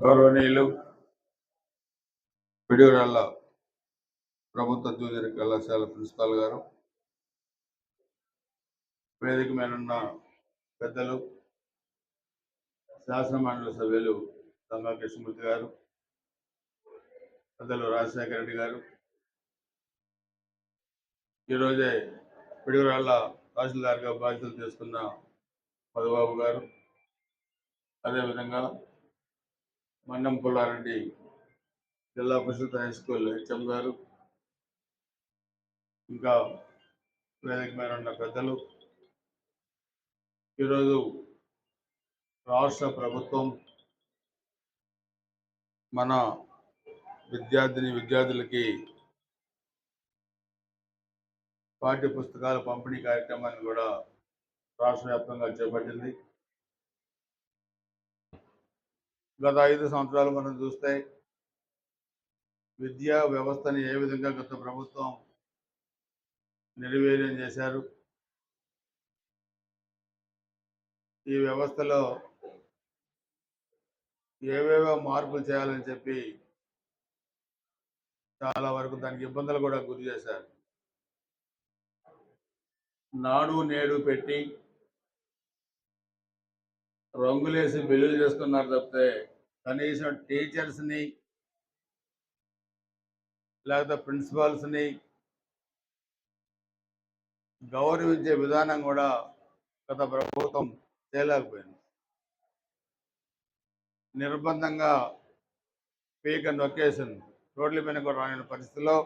గౌరవనీయులు పిడుగురాళ్ల ప్రభుత్వ జూనియర్ కళాశాల ప్రిన్సిపాల్ గారు, వేదిక మీదున్న పెద్దలు, శాసనమండలి సభ్యులు తంగా కృష్ణమూర్తి గారు, పెద్దలు రాజశేఖర రెడ్డి గారు, ఈరోజే పిడుగురాళ్ల తహసీల్దార్గా బాధ్యతలు తీసుకున్న మధుబాబు గారు, అదేవిధంగా మన్నం పుల్లారెడ్డి జిల్లా పరిషత్ హై స్కూల్ హెచ్ఎం గారు, ఇంకా వేదిక మీద ఉన్న పెద్దలు, ఈరోజు రాష్ట్ర ప్రభుత్వం మన విద్యార్థులకి పాఠ్య పుస్తకాల పంపిణీ కార్యక్రమాన్ని కూడా రాష్ట్ర వ్యాప్తంగా చేపట్టింది. గత 5 సంవత్సరాలు మనం చూస్తే విద్యా వ్యవస్థని ఏ విధంగా గత ప్రభుత్వం నిర్వీర్యం చేశారు, ఈ వ్యవస్థలో ఏవేవో మార్పులు చేయాలని చెప్పి చాలా వరకు దానికి ఇబ్బందులు కూడా గురి చేశారు. నాడు నేడు పెట్టి రంగులేసి బిల్లులు చేస్తున్నారు తప్పితే కనీసం టీచర్స్ని లేకపోతే ప్రిన్సిపాల్స్ని గౌరవించే విధానం కూడా గత ప్రభుత్వం చేయలేకపోయింది. నిర్బంధంగా పీక నొక్కేసింది. రోడ్ల మీద కూడా రాని పరిస్థితిలో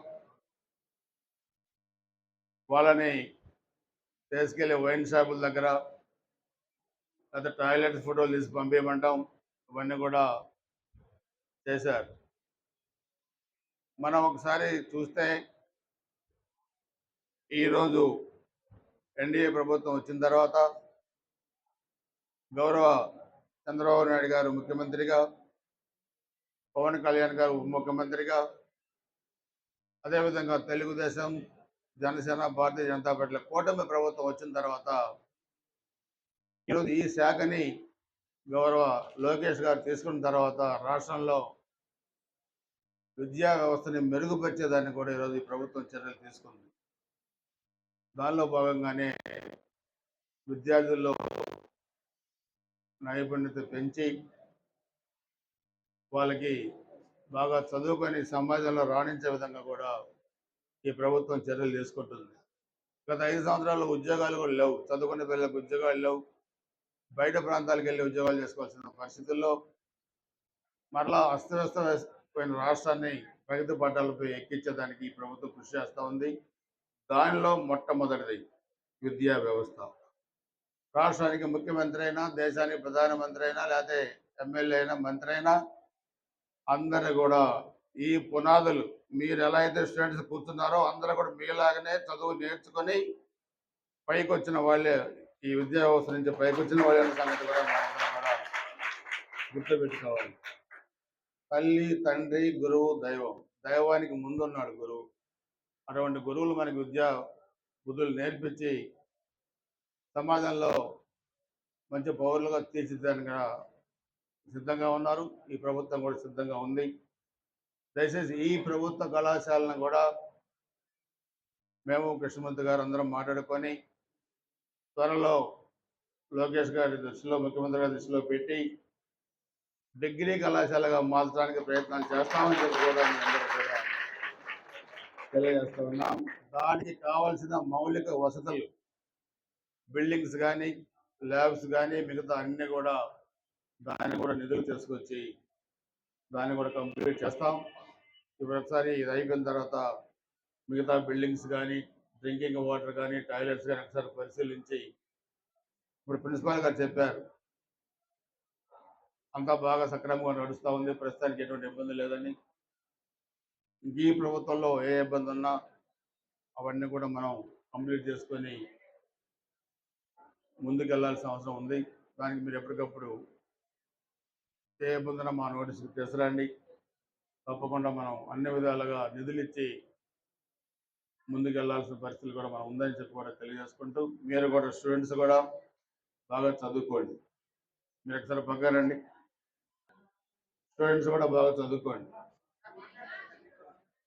వాళ్ళని తీసుకెళ్లి వైన్ షాపుల దగ్గర లేదా టాయిలెట్ ఫోటోలు తీసి పంపించమంటాం, ఇవన్నీ కూడా చేశారు. మనం ఒకసారి చూస్తే ఈరోజు ఎన్డీఏ ప్రభుత్వం వచ్చిన తర్వాత గౌరవ చంద్రబాబు నాయుడు గారు ముఖ్యమంత్రిగా, పవన్ కళ్యాణ్ గారు ఉప ముఖ్యమంత్రిగా, అదేవిధంగా తెలుగుదేశం, జనసేన, భారతీయ జనతా పార్టీల కూటమి ప్రభుత్వం వచ్చిన తర్వాత ఈరోజు ఈ శాఖని గౌరవ లోకేష్ గారు తీసుకున్న తర్వాత రాష్ట్రంలో విద్యా వ్యవస్థని మెరుగుపరిచేదాన్ని కూడా ఈరోజు ఈ ప్రభుత్వం చర్యలు తీసుకుంది. దానిలో భాగంగానే విద్యార్థుల్లో నైపుణ్యత పెంచి వాళ్ళకి బాగా చదువుకొని సమాజంలో రాణించే విధంగా కూడా ఈ ప్రభుత్వం చర్యలు తీసుకుంటుంది. గత 5 సంవత్సరాల్లో ఉద్యోగాలు కూడా లేవు, చదువుకునే పిల్లలకు ఉద్యోగాలు లేవు, బయట ప్రాంతాలకు వెళ్ళి ఉద్యోగాలు చేసుకోవాల్సిన పరిస్థితుల్లో మరలా అస్తవ్యస్తమైన రాష్ట్రాన్ని ప్రగతి పట్టాలపై ఎక్కించేదానికి ఈ ప్రభుత్వం కృషి చేస్తూ ఉంది. దానిలో మొట్టమొదటిది విద్యా వ్యవస్థ. రాష్ట్రానికి ముఖ్యమంత్రి అయినా, దేశానికి ప్రధానమంత్రి అయినా, లేకపోతే ఎమ్మెల్యే అయినా, మంత్రి అయినా అందరూ కూడా ఈ పునాదులు మీరు ఎలా అయితే స్టూడెంట్స్ కూర్చున్నారో అందరూ కూడా మీలాగనే చదువు నేర్చుకొని పైకి వచ్చిన వాళ్ళే, ఈ విద్యా వ్యవస్థ నుంచి పైకి వచ్చిన వాళ్ళే సంగతి కూడా మనందరం కూడా గుర్తుపెట్టుకోవాలి. తల్లి, తండ్రి, గురువు, దైవం. దైవానికి ముందున్నాడు గురువు. అటువంటి గురువులు మనకి విద్యా బుద్ధులు నేర్పించి సమాజంలో మంచి పౌరులుగా తీర్చిదిద్దడానికి సిద్ధంగా ఉన్నారు. ఈ ప్రభుత్వం కూడా సిద్ధంగా ఉంది. దయచేసి ఈ ప్రభుత్వ కళాశాలను కూడా మేము కృష్ణమూర్తి గారు అందరం మాట్లాడుకొని త్వరలో లోకేష్ గారి దృష్టిలో, ముఖ్యమంత్రి గారి దృష్టిలో పెట్టి డిగ్రీ కళాశాలగా మార్చడానికి ప్రయత్నాలు చేస్తామని చెప్పి కూడా అందరూ కూడా తెలియజేస్తూ ఉన్నాం. దానికి కావాల్సిన మౌలిక వసతులు, బిల్డింగ్స్ కానీ, ల్యాబ్స్ కానీ, మిగతా అన్నీ కూడా దాన్ని కూడా నిధులు తీసుకొచ్చి దాన్ని కూడా కంప్లీట్ చేస్తాం. ఇప్పుడు ఒకసారి ఇది అయిపోయిన తర్వాత మిగతా బిల్డింగ్స్ కానీ, డ్రింకింగ్ వాటర్ కానీ, టాయిలెట్స్ కానీ ఒకసారి పరిశీలించి, ఇప్పుడు ప్రిన్సిపాల్ గారు చెప్పారు అంతా బాగా సక్రమంగా నడుస్తూ ఉంది, ప్రస్తుతానికి ఎటువంటి ఇబ్బంది లేదని. ఈ ప్రభుత్వంలో ఏ ఇబ్బంది ఉన్నా అవన్నీ కూడా మనం కంప్లీట్ చేసుకొని ముందుకు వెళ్ళాల్సిన అవసరం ఉంది. దానికి మీరు ఎప్పటికప్పుడు ఏ ఇబ్బంది ఉన్నా మా నోటీసుకు తీసుకురండి. తప్పకుండా మనం అన్ని విధాలుగా నిధులు ఇచ్చి ముందుకు వెళ్ళాల్సిన పరిస్థితులు కూడా మనం ఉందని చెప్పి కూడా తెలియజేసుకుంటూ, మీరు కూడా స్టూడెంట్స్ కూడా బాగా చదువుకోండి. మీరు ఒకసారి పక్కనండి. స్టూడెంట్స్ కూడా బాగా చదువుకోండి.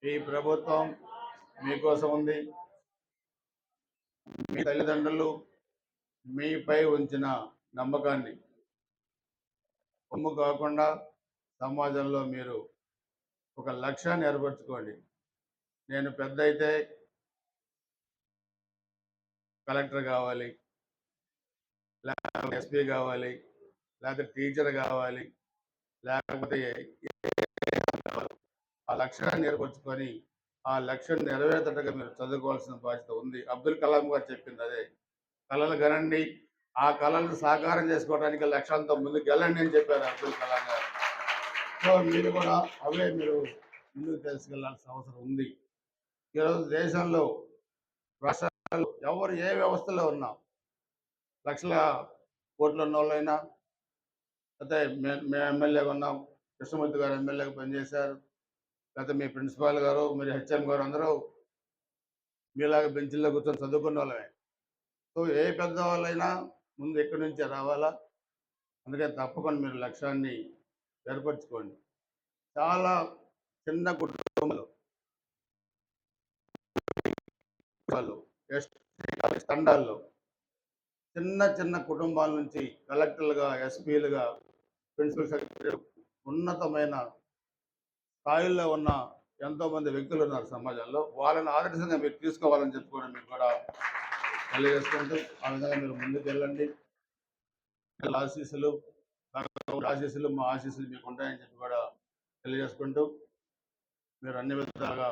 ఈ ప్రభుత్వం మీకోసం ఉంది. మీ తల్లిదండ్రులు మీపై ఉంచిన నమ్మకాన్ని ఒమ్ము కాకుండా సమాజంలో మీరు ఒక లక్ష్యాన్ని ఏర్పరచుకోండి. నేను పెద్ద అయితే కలెక్టర్ కావాలి, లేకపోతే ఎస్పీ కావాలి, లేకపోతే టీచర్ కావాలి, లేకపోతే ఆ లక్ష్యాన్ని ఏర్పరచుకొని ఆ లక్ష్యం నెరవేర్చటగా మీరు చదువుకోవాల్సిన బాధ్యత ఉంది. అబ్దుల్ కలాం గారు చెప్పింది అదే. కళలు కనండి, ఆ కళలను సాకారం చేసుకోవడానికి లక్ష్యాలతో ముందుకు వెళ్ళండి అని చెప్పారు అబ్దుల్ కలాం గారు. సో మీరు కూడా అవే మీరు ముందుకు తీసుకెళ్లాల్సిన అవసరం ఉంది. ఈరోజు దేశంలో రాష్ట్రాల్లో ఎవరు ఏ వ్యవస్థలో ఉన్నా, లక్షల కోట్లు ఉన్న వాళ్ళైనా, అయితే మేము ఎమ్మెల్యేగా ఉన్నాం, కృష్ణమూర్తి గారు ఎమ్మెల్యేగా పనిచేశారు, లేకపోతే మీ ప్రిన్సిపాల్ గారు, మీరు హెచ్ఎం గారు అందరూ మీలాగా బెంచ్ల్లో కూర్చొని చదువుకున్న వాళ్ళమే. సో ఏ పెద్దవాళ్ళైనా ముందు ఎక్కడి నుంచే రావాలా. అందుకే తప్పకుండా మీరు లక్ష్యాన్ని ఏర్పరచుకోండి. చాలా చిన్న కుటుంబాలు, తండాల్లో చిన్న చిన్న కుటుంబాల నుంచి కలెక్టర్లుగా, ఎస్పీలుగా, ప్రిన్సిపల్ సెక్రటరీ ఉన్నతమైన స్థాయిల్లో ఉన్న ఎంతోమంది వ్యక్తులు ఉన్నారు సమాజంలో. వాళ్ళని ఆదర్శంగా మీరు తీసుకోవాలని చెప్పి కూడా మీరు కూడా తెలియజేసుకుంటూ ఆ విధంగా మీరు ముందుకు వెళ్ళండి. ఆశీస్సులు ఆశీస్సులు మా ఆశీస్సులు మీకు ఉంటాయని చెప్పి కూడా తెలియజేసుకుంటూ మీరు అన్ని విధాలుగా